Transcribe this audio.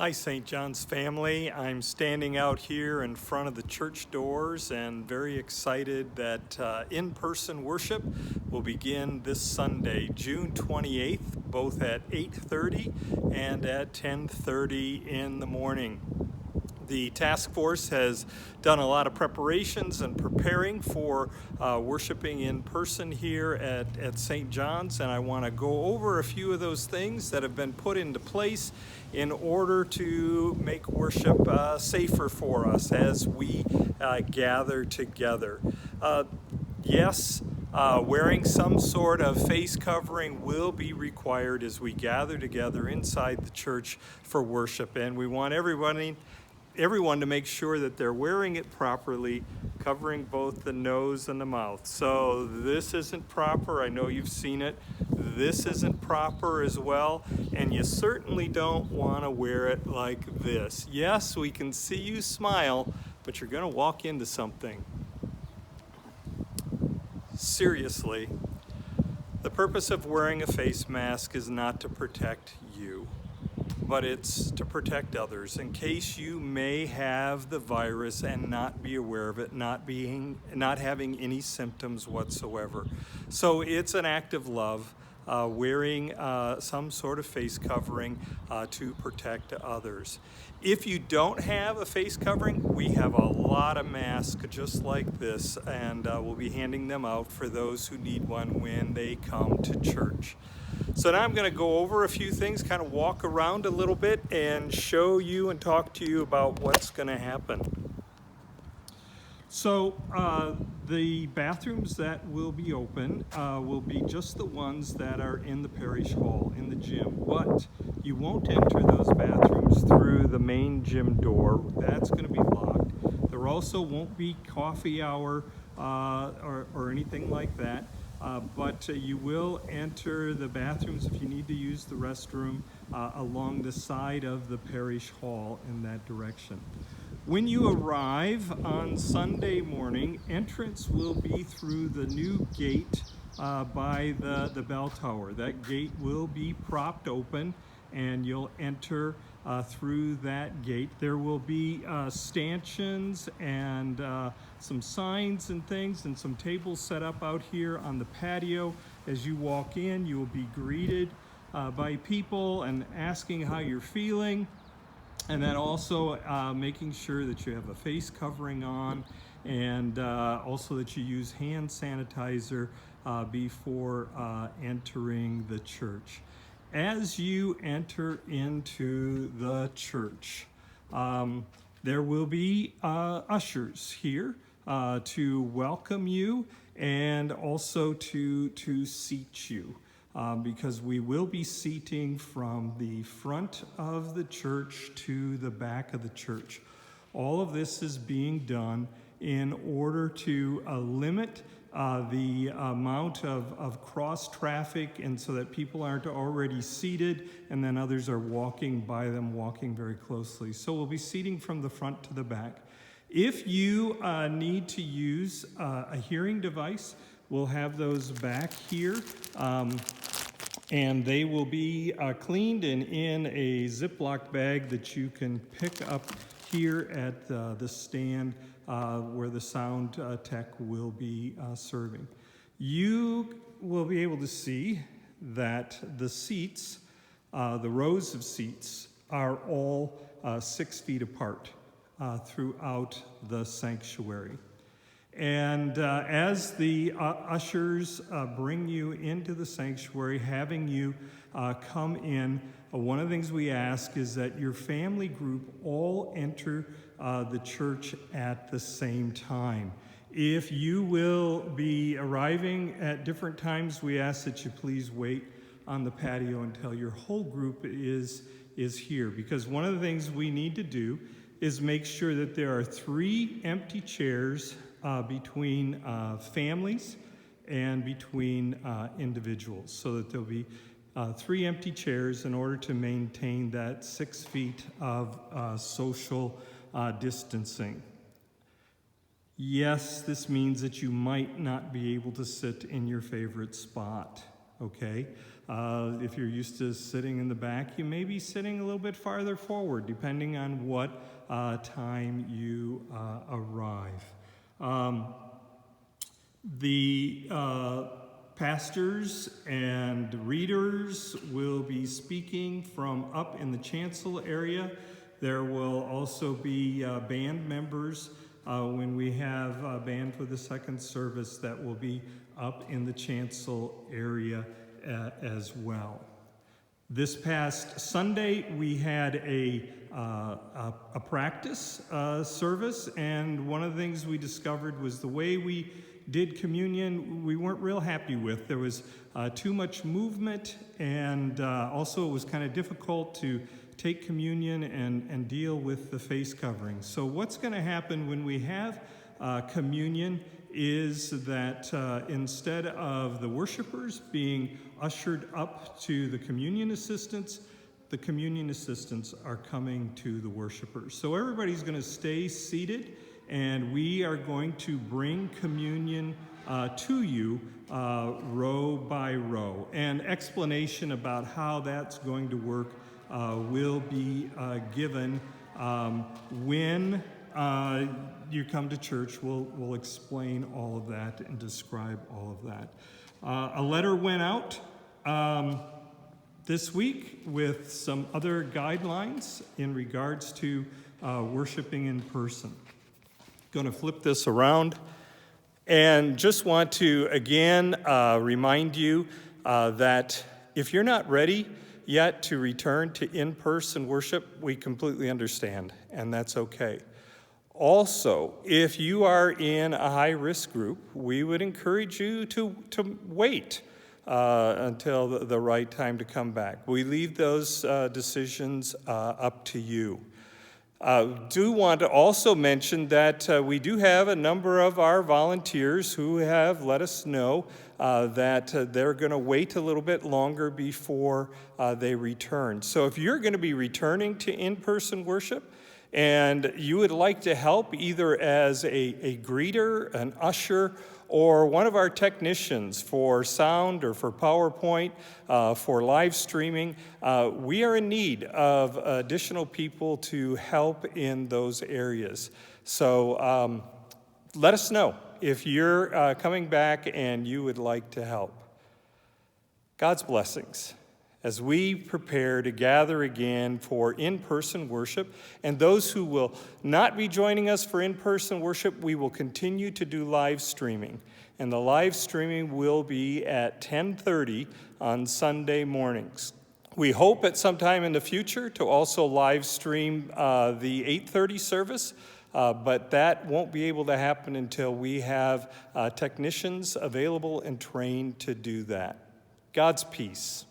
Hi, St. John's family. I'm standing out here in front of the church doors and very excited that in-person worship will begin this Sunday, June 28th, both at 8:30 and at 10:30 in the morning. The task force has done a lot of preparations and preparing for worshiping in person here at St. John's, and I want to go over a few of those things that have been put into place in order to make worship safer for us as we gather together. Yes, wearing some sort of face covering will be required as we gather together inside the church for worship, and we want everyone to make sure that they're wearing it properly, covering both the nose and the mouth. So this isn't proper. I know you've seen it. This isn't proper as well, and you certainly don't want to wear it like this. Yes, we can see you smile, but you're going to walk into something. Seriously, the purpose of wearing a face mask is not to protect you, but it's to protect others in case you may have the virus and not be aware of it, not having any symptoms whatsoever. So it's an act of love, wearing some sort of face covering to protect others. If you don't have a face covering, we have a lot of masks just like this, and we'll be handing them out for those who need one when they come to church. So now I'm going to go over a few things, kind of walk around a little bit and show you and talk to you about what's going to happen. So the bathrooms that will be open will be just the ones that are in the parish hall, in the gym. But you won't enter those bathrooms through the main gym door. That's going to be locked. There also won't be coffee hour or anything like that. But you will enter the bathrooms if you need to use the restroom along the side of the parish hall in that direction. When you arrive on Sunday morning, entrance will be through the new gate by the bell tower. That gate will be propped open and you'll enter through that gate. There will be stanchions and some signs and things and some tables set up out here on the patio. As you walk in, you will be greeted by people and asking how you're feeling, and then also making sure that you have a face covering on, and also that you use hand sanitizer before entering the church. As you enter into the church, there will be ushers here to welcome you and also to seat you, because we will be seating from the front of the church to the back of the church. All of this is being done in order to limit the amount of cross traffic, and so that people aren't already seated and then others are walking by them, walking very closely. So we'll be seating from the front to the back. If you need to use a hearing device, we'll have those back here, and they will be cleaned and in a Ziploc bag that you can pick up here at the stand where the sound tech will be serving. You will be able to see that the seats, the rows of seats, are all 6 feet apart throughout the sanctuary. And as the ushers bring you into the sanctuary, having you come in, one of the things we ask is that your family group all enter the church at the same time. If you will be arriving at different times, we ask that you please wait on the patio until your whole group is here, because one of the things we need to do is make sure that there are 3 empty chairs between families and between individuals, so that there'll be 3 empty chairs in order to maintain that 6 feet of social distancing. Yes, this means that you might not be able to sit in your favorite spot, okay? If you're used to sitting in the back, you may be sitting a little bit farther forward, depending on what time you arrive. The pastors and readers will be speaking from up in the chancel area. There will also be band members when we have band for the second service that will be up in the chancel area as well. This past Sunday, we had a practice service, and one of the things we discovered was the way we did communion, we weren't real happy with. There was too much movement, and also it was kind of difficult to take communion and deal with the face covering. So what's going to happen when we have communion is that instead of the worshipers being ushered up to the communion assistants are coming to the worshipers. So everybody's going to stay seated, and we are going to bring communion to you row by row. And explanation about how that's going to work will be given when you come to church. We'll explain all of that and describe all of that. A letter went out this week with some other guidelines in regards to worshiping in person. Going to flip this around and just want to again remind you that if you're not ready yet to return to in-person worship, we completely understand, and that's okay. Also, if you are in a high-risk group, we would encourage you to wait until the right time to come back. We leave those decisions up to you. Do want to also mention that we do have a number of our volunteers who have let us know that they're going to wait a little bit longer before they return. So if you're going to be returning to in-person worship and you would like to help either as a greeter, an usher, or one of our technicians for sound or for PowerPoint, for live streaming, we are in need of additional people to help in those areas. So let us know if you're coming back and you would like to help. God's blessings as we prepare to gather again for in-person worship. And those who will not be joining us for in-person worship, we will continue to do live streaming. And the live streaming will be at 10:30 on Sunday mornings. We hope at some time in the future to also live stream the 8:30 service, but that won't be able to happen until we have technicians available and trained to do that. God's peace.